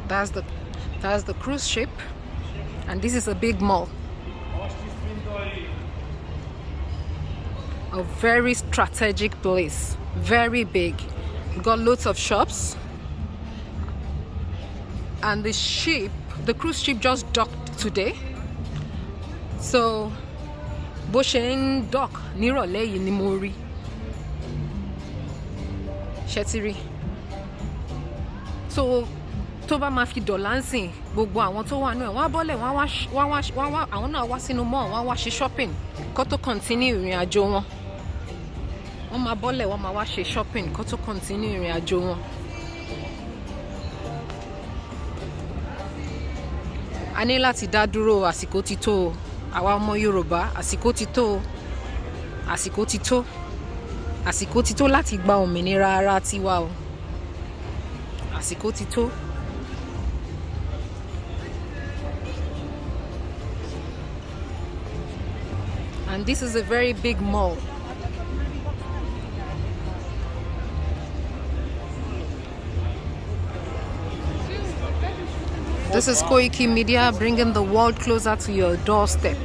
That's the cruise ship, and this is a big mall. A very strategic place, very big. We've got loads of shops, and the cruise ship just docked today. So bó ṣe ń dock nírọ̀lẹ́ yìí ni mo rí. Ṣé ti rí? So tó bá máa fi dọ̀là ń sìn, gbogbo àwọn tó wà náà wọ́n á bọ́lẹ̀ àwọn náà wá sínú mall, wọ́n á wá ṣe shopping kó tó continue ìrìn àjò wọn. Wọ́n máa bọ́lẹ̀, wọ́n máa wá ṣe shopping kó tó continue ìrìn àjò wọn. A ní láti dá dúró, àsìkò ti tó o. Àwa ọmọ Yorùbá, àsìkò ti tó o. Àsìkò ti tó. Àsìkò ti tó láti gba òmìnira ara tiwa o. Àsìkò ti tó. And this is a very big mall. This is KOIKIMEDIA, bringing the world closer to your doorstep.